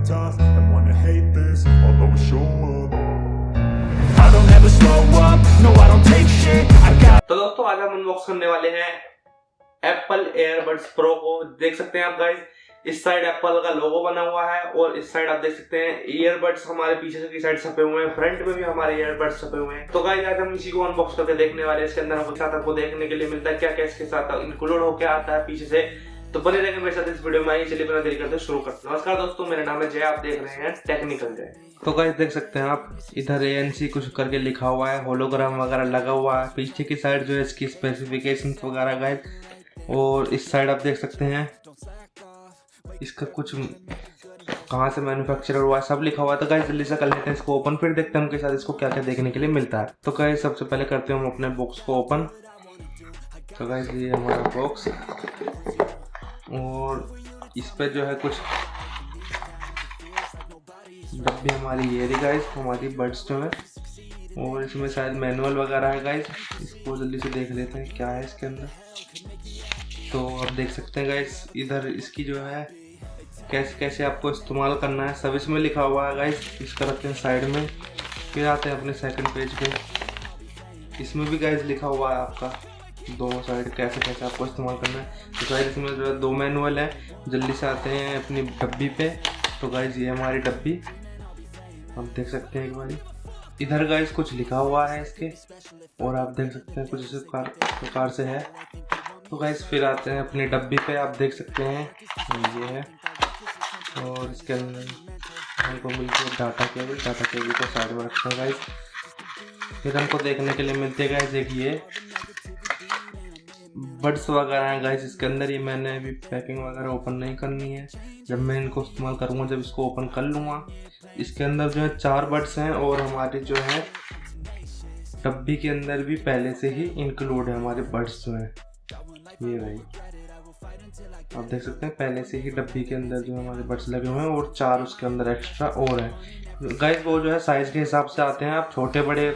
tough and wanna hate this, I'll always show up. I don't ever slow up, no I don't take shit, I got। तो दोस्तों आज हम unbox करने वाले हैं Apple airbuds pro को। देख सकते हैं आप गाइस, इस साइड एप्पल का लोगो बना हुआ है और इस साइड आप देख सकते हैं ईयरबड्स हमारे पीछे से की साइड छपे हुए हैं, फ्रंट में भी हमारे ईयरबड्स छपे हुए हैं। तो गाइस आज हम इसी को अनबॉक्स करके देखने वाले हैं। इसके अंदर हमको साथ आपको देखने के लिए मिलता है क्या क्या इसके साथ इंक्लूड होकर आता है पीछे से। तो बने रहेंगे मेरे साथ इस वीडियो में। आइए चलिए बिना देरी करते शुरू करते हैं। नमस्कार दोस्तों, मेरा नाम है जय, आप देख रहे हैं टेक्निकल जय। तो गाइस देख सकते हैं आप, इधर ANC कुछ करके लिखा हुआ है, होलोग्राम वगैरह लगा हुआ है। पीछे की साइड जो है इसकी स्पेसिफिकेशंस वगैरह गाइस, और इस साइड आप देख सकते हैं इसका कुछ कहाँ से मैन्युफैक्चरर हुआ है सब लिखा हुआ है। तो गाइस जल्दी से कर लेते हैं इसको ओपन, फिर देखते हैं उनके साथ इसको क्या क्या देखने के लिए मिलता है। तो गाइस सबसे पहले करते हैं हम अपने बॉक्स को ओपन। तो गाइस ये हमारा बॉक्स, और इस पे जो है कुछ डब्बी हमारी ये रही गाइस, हमारी बड्स जो है, और इसमें शायद मैनुअल वगैरह है गाइस। इसको जल्दी से देख लेते हैं क्या है इसके अंदर। तो आप देख सकते हैं गाइस, इधर इसकी जो है कैसे कैसे आपको इस्तेमाल करना है सब इसमें लिखा हुआ है गाइस। इसका रखते हैं साइड में, फिर आते हैं अपने सेकंड पेज पे। इसमें भी गाइस लिखा हुआ है आपका दोनों साइड कैसे कैसे आपको इस्तेमाल करना है। तो गाइस इसमें जो है 2 मैनुअल है। जल्दी से आते हैं अपनी डब्बी पे। तो गाइस ये हमारी डब्बी आप देख सकते हैं एक बारी। इधर गाइस कुछ लिखा हुआ है इसके, और आप देख सकते हैं कुछ इस प्रकार से है। तो गाइस फिर आते हैं अपनी डब्बी पे। आप देख सकते हैं ये है, और इसके अंदर हमको मिलती है डाटा केबल को साइड में रखते हैं गाइस। फिर हमको देखने के लिए मिलते हैं गाइस एक ये बड्स वगैरह हैं गाइस इसके अंदर। ये मैंने अभी पैकिंग वगैरह ओपन नहीं करनी है, जब मैं इनको इस्तेमाल करूँगा जब इसको ओपन कर लूँगा। इसके अंदर जो है 4 बड्स हैं, और हमारी जो है डब्बी के अंदर भी पहले से ही इंक्लूड है हमारे बड्स जो हैं। ये भाई आप देख सकते हैं पहले से ही डब्बी के अंदर जो हमारे बड्स लगे हुए हैं, और 4 उसके अंदर एक्स्ट्रा और हैं गाइस। वो जो है साइज़ के हिसाब से आते हैं, आप छोटे बड़े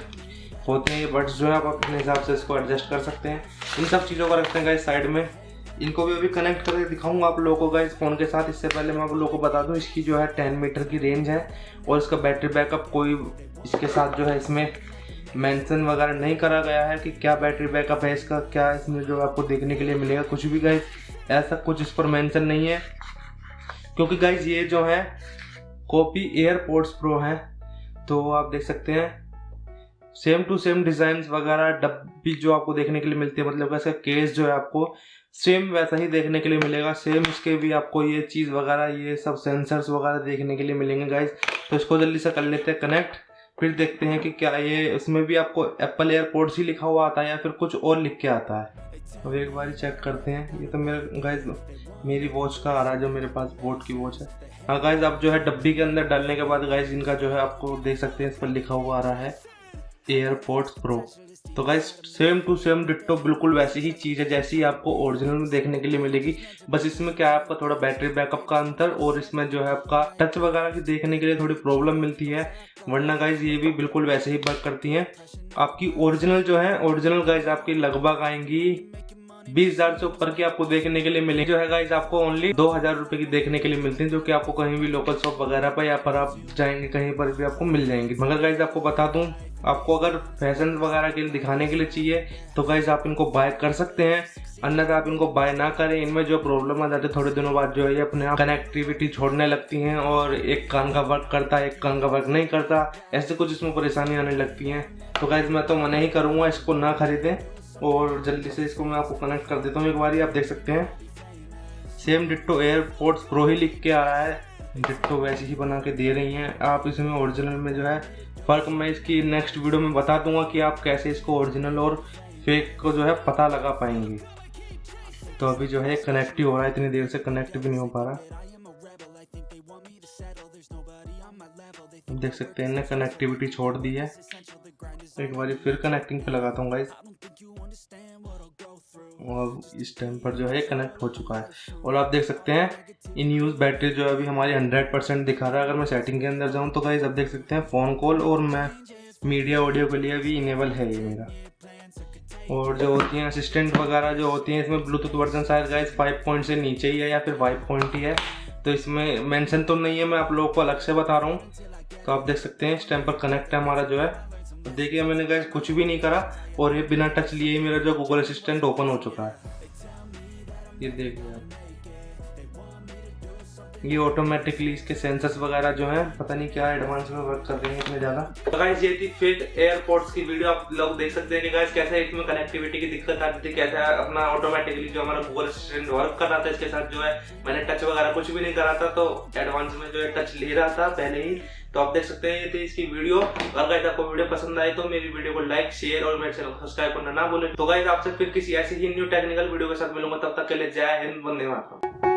होते हैं ये बड्स जो है, आप अपने हिसाब से इसको एडजस्ट कर सकते हैं। इन सब चीज़ों को रखते हैं गाइस साइड में। इनको भी अभी कनेक्ट करके दिखाऊंगा आप लोगों को गाइस फ़ोन के साथ। इससे पहले मैं आप लोगों को बता दूं, इसकी जो है 10 मीटर की रेंज है, और इसका बैटरी बैकअप कोई इसके साथ जो है इसमें मेंशन वगैरह नहीं करा गया है कि क्या बैटरी बैकअप है इसका, क्या इसमें जो आपको देखने के लिए मिलेगा कुछ भी गाइस, ऐसा कुछ इस पर मेंशन नहीं है। क्योंकि गाइस ये जो है कॉपी एयरपोर्ट्स प्रो है। तो आप देख सकते हैं सेम टू सेम डिज़ाइन वगैरह डब्बी जो आपको देखने के लिए मिलती है, मतलब इसका केस जो है आपको सेम वैसा ही देखने के लिए मिलेगा। सेम इसके भी आपको ये चीज़ वगैरह ये सब सेंसर्स वगैरह देखने के लिए मिलेंगे गाइस। तो इसको जल्दी से कर लेते हैं कनेक्ट, फिर देखते हैं कि क्या ये इसमें भी आपको एप्पल एयरपोर्ट्स ही लिखा हुआ आता है या फिर कुछ और लिख के आता है। अब एक बार चेक करते हैं। ये तो मेरे गाइस मेरी वॉच का आ रहा है, जो मेरे पास बोट की वॉच है। हाँ गाइस, अब जो है डब्बी के अंदर डालने के बाद गाइस इनका जो है आपको देख सकते हैं इस पर लिखा हुआ आ रहा है एयरपोर्ट्स प्रो। तो guys same to same ditto बिल्कुल वैसी ही चीज़ है जैसी आपको ओरिजिनल में देखने के लिए मिलेगी। बस इसमें क्या है आपका थोड़ा बैटरी बैकअप का अंतर, और इसमें जो है आपका टच वगैरह की देखने के लिए थोड़ी प्रॉब्लम मिलती है, वरना गाइस ये भी बिल्कुल वैसे ही वर्क करती हैं। आपकी ओरिजिनल जो है ओरिजिनल गाइस आपकी लगभग आएंगी 20,000 से ऊपर की आपको देखने के लिए मिलेगी। जो है गाइस आपको ओनली 2,000 रुपये की देखने के लिए मिलती है, जो कि आपको कहीं भी लोकल शॉप वगैरह पर या पर आप जाएंगे कहीं पर भी आपको मिल जाएंगी। मगर गाइस आपको बता दूं, आपको अगर फैशन वगैरह के लिए दिखाने के लिए चाहिए तो गाइस आप इनको बाय कर सकते हैं, अन्यथा आप इनको बाय ना करें। इनमें जो प्रॉब्लम आ जाती है थोड़े दिनों बाद जो है ये अपने आप कनेक्टिविटी छोड़ने लगती हैं, और एक कान का वर्क करता है एक कान का वर्क नहीं करता, ऐसे कुछ इसमें परेशानी आने लगती हैं। तो गाइस मैं तो मना ही करूँगा, इसको ना खरीदें। और जल्दी से इसको मैं आपको कनेक्ट कर देता हूँ एक बारी। आप देख सकते हैं सेम डिट्टो एयरपोर्ट्स प्रो ही लिख के आ रहा है, डिट्टो वैसी ही बना के दे रही हैं आप। इसमें ओरिजिनल में जो है फ़र्क मैं इसकी नेक्स्ट वीडियो में बता दूंगा कि आप कैसे इसको ओरिजिनल और फेक को जो है पता लगा पाएंगे। तो अभी जो है कनेक्ट ही हो रहा है, इतनी देर से कनेक्ट भी नहीं हो पा रहा। देख सकते हैं इन्हें कनेक्टिविटी छोड़ दी है। एक बार फिर कनेक्टिंग पे लगाता हूँ गाइस, और इस टाइम पर जो है कनेक्ट हो चुका है। और आप देख सकते हैं इन यूज़ बैटरी जो है अभी हमारी 100% दिखा रहा है। अगर मैं सेटिंग के अंदर जाऊँ तो गाइस आप देख सकते हैं फ़ोन कॉल और मैं मीडिया ऑडियो के लिए भी इनेबल है ये मेरा। और जो होती हैं असिस्टेंट वगैरह जो होती हैं इसमें ब्लूटूथ वर्जन शायद गाइस 5 पॉइंट से नीचे ही है या फिर 5 पॉइंट ही है। तो इसमें मेंशन तो नहीं है, मैं आप लोगों को अलग से बता रहा हूँ। तो आप देख सकते हैं इस टाइम पर कनेक्ट है हमारा जो है। तो देखिए मैंने गाइस कुछ भी नहीं करा और ये बिना टच लिए ही मेरा जो गूगल असिस्टेंट ओपन हो चुका है। ये देखिए आप, ये ऑटोमेटिकली इसके सेंसर्स वगैरह जो हैं पता नहीं क्या एडवांस में वर्क कर रहे हैं इतने ज़्यादा। तो गाइस ये थी फिट एयरपोर्ट्स की वीडियो। आप लोग देख सकते हैं कि गाइस कैसे इसमें कनेक्टिविटी की दिक्कत आती थी, कैसे अपना ऑटोमेटिकली जो हमारा गूगल असिस्टेंट वर्क कर रहा था इसके साथ जो है। मैंने टच वगैरह कुछ भी नहीं करा था, तो एडवांस में जो है टच ले रहा था पहले ही। तो आप देख सकते हैं ये थी इसकी वीडियो। अगर गाइस आपको वीडियो पसंद आए तो मेरी वीडियो को लाइक, शेयर और मेरे चैनल को सब्सक्राइब करना ना भूलें। तो गाइस आपसे फिर किसी ऐसी ही न्यू टेक्निकल वीडियो के साथ मिलूंगा, तब तक के लिए जय हिंद, वंदे मातरम।